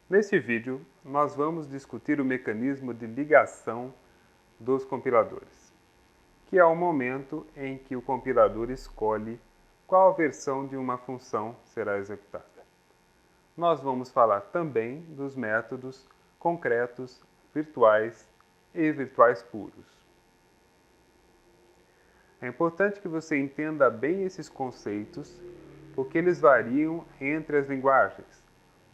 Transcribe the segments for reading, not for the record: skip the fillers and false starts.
Neste vídeo, nós vamos discutir o mecanismo de ligação dos compiladores, que é o momento em que o compilador escolhe qual versão de uma função será executada. Nós vamos falar também dos métodos concretos, virtuais e virtuais puros. É importante que você entenda bem esses conceitos, porque eles variam entre as linguagens.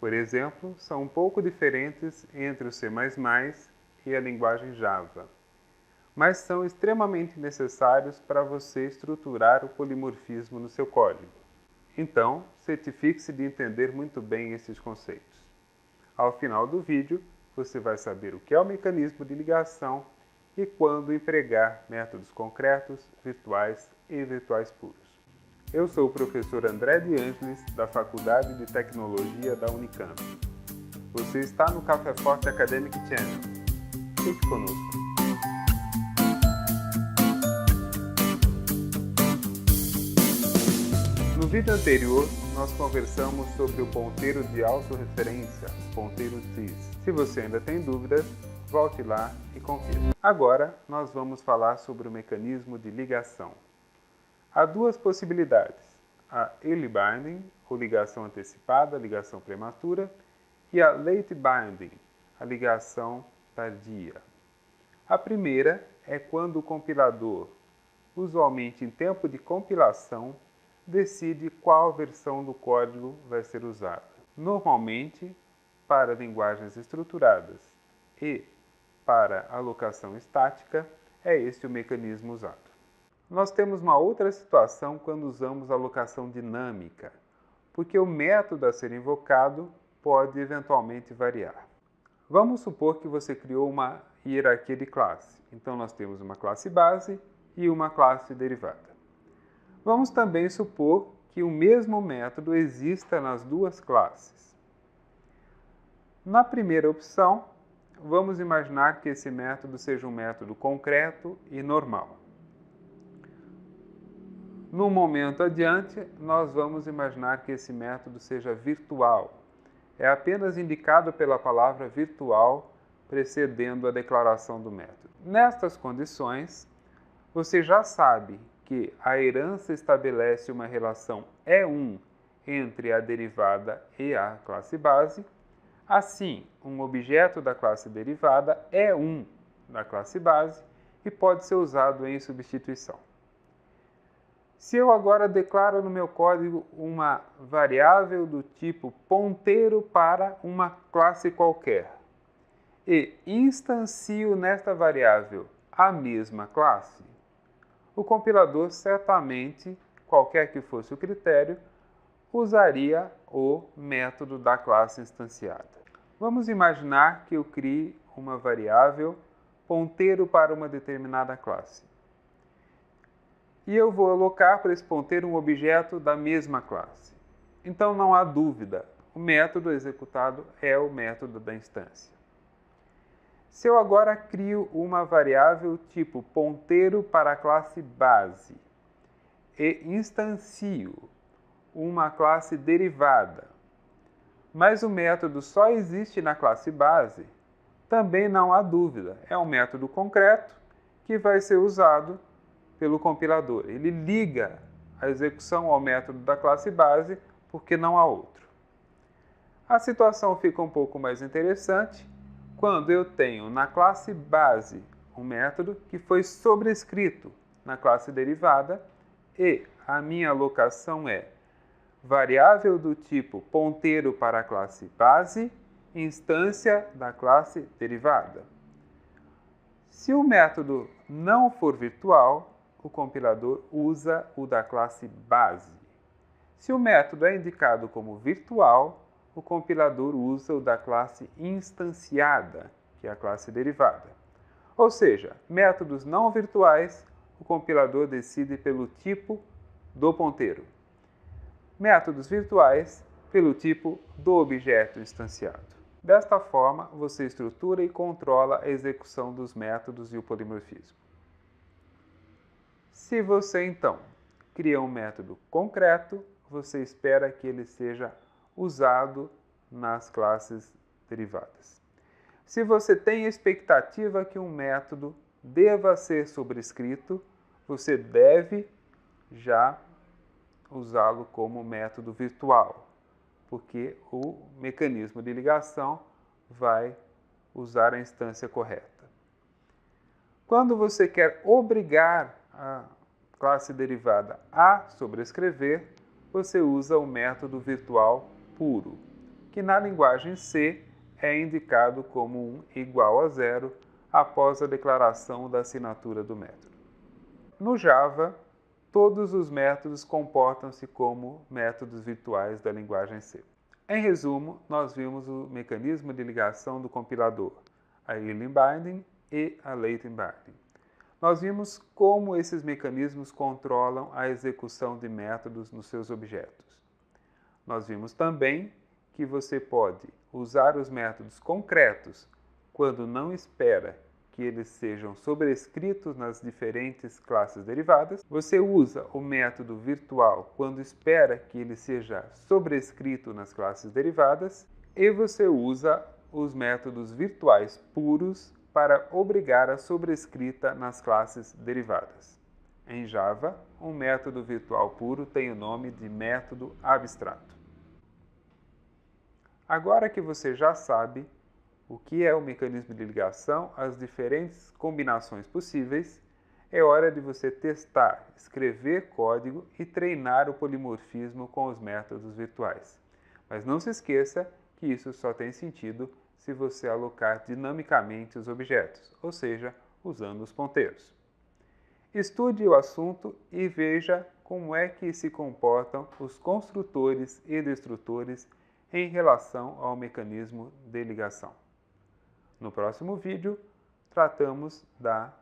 Por exemplo, são um pouco diferentes entre o C++ e a linguagem Java, mas são extremamente necessários para você estruturar o polimorfismo no seu código. Então, certifique-se de entender muito bem esses conceitos. Ao final do vídeo, você vai saber o que é o mecanismo de ligação e quando empregar métodos concretos, virtuais e virtuais puros. Eu sou o professor André de Ângeles, da Faculdade de Tecnologia da Unicamp. Você está no Café Forte Academic Channel. Fique conosco. No vídeo anterior, nós conversamos sobre o ponteiro de autorreferência, ponteiro sys. Se você ainda tem dúvidas, volte lá e confira. Agora, nós vamos falar sobre o mecanismo de ligação. Há duas possibilidades, a early binding, ou ligação antecipada, ligação prematura, e a late binding, a ligação tardia. A primeira é quando o compilador, usualmente em tempo de compilação, decide qual versão do código vai ser usada. Normalmente, para linguagens estruturadas e para alocação estática, é este o mecanismo usado. Nós temos uma outra situação quando usamos alocação dinâmica, porque o método a ser invocado pode eventualmente variar. Vamos supor que você criou uma hierarquia de classe. Então, nós temos uma classe base e uma classe derivada. Vamos também supor que o mesmo método exista nas duas classes. Na primeira opção, vamos imaginar que esse método seja um método concreto e normal. No momento adiante, nós vamos imaginar que esse método seja virtual. É apenas indicado pela palavra virtual precedendo a declaração do método. Nestas condições, você já sabe que a herança estabelece uma relação E1 entre a derivada e a classe base. Assim, um objeto da classe derivada é um da classe base e pode ser usado em substituição. Se eu agora declaro no meu código uma variável do tipo ponteiro para uma classe qualquer e instancio nesta variável a mesma classe, o compilador certamente, qualquer que fosse o critério, usaria o método da classe instanciada. Vamos imaginar que eu crie uma variável ponteiro para uma determinada classe. E eu vou alocar para esse ponteiro um objeto da mesma classe. Então não há dúvida, o método executado é o método da instância. Se eu agora crio uma variável tipo ponteiro para a classe base e instancio uma classe derivada, mas o método só existe na classe base, também não há dúvida, é um método concreto que vai ser usado pelo compilador. Ele liga a execução ao método da classe base porque não há outro. A situação fica um pouco mais interessante quando eu tenho na classe base um método que foi sobrescrito na classe derivada e a minha alocação é variável do tipo ponteiro para a classe base, instância da classe derivada. Se o método não for virtual, o compilador usa o da classe base. Se o método é indicado como virtual, o compilador usa o da classe instanciada, que é a classe derivada. Ou seja, métodos não virtuais, o compilador decide pelo tipo do ponteiro. Métodos virtuais, pelo tipo do objeto instanciado. Desta forma, você estrutura e controla a execução dos métodos e o polimorfismo. Se você, então, cria um método concreto, você espera que ele seja usado nas classes derivadas. Se você tem a expectativa que um método deva ser sobrescrito, você deve já usá-lo como método virtual, porque o mecanismo de ligação vai usar a instância correta. Quando você quer obrigar a classe derivada a sobrescrever, você usa o método virtual puro, que na linguagem C é indicado como um igual a zero após a declaração da assinatura do método. No Java, todos os métodos comportam-se como métodos virtuais da linguagem C. Em resumo, nós vimos o mecanismo de ligação do compilador, a Early Binding e a Late Binding. Nós vimos como esses mecanismos controlam a execução de métodos nos seus objetos. Nós vimos também que você pode usar os métodos concretos quando não espera que eles sejam sobrescritos nas diferentes classes derivadas. Você usa o método virtual quando espera que ele seja sobrescrito nas classes derivadas. E você usa os métodos virtuais puros para obrigar a sobrescrita nas classes derivadas. Em Java, um método virtual puro tem o nome de método abstrato. Agora que você já sabe o que é o mecanismo de ligação, as diferentes combinações possíveis, é hora de você testar, escrever código e treinar o polimorfismo com os métodos virtuais. Mas não se esqueça que isso só tem sentido se você alocar dinamicamente os objetos, ou seja, usando os ponteiros. Estude o assunto e veja como é que se comportam os construtores e destrutores em relação ao mecanismo de ligação. No próximo vídeo, tratamos da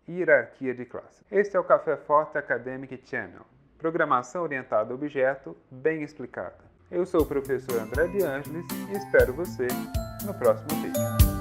hierarquia de classe. Este é o Café Forte Academic Channel, programação orientada a objeto bem explicada. Eu sou o professor André de Ângeles e espero você no próximo vídeo.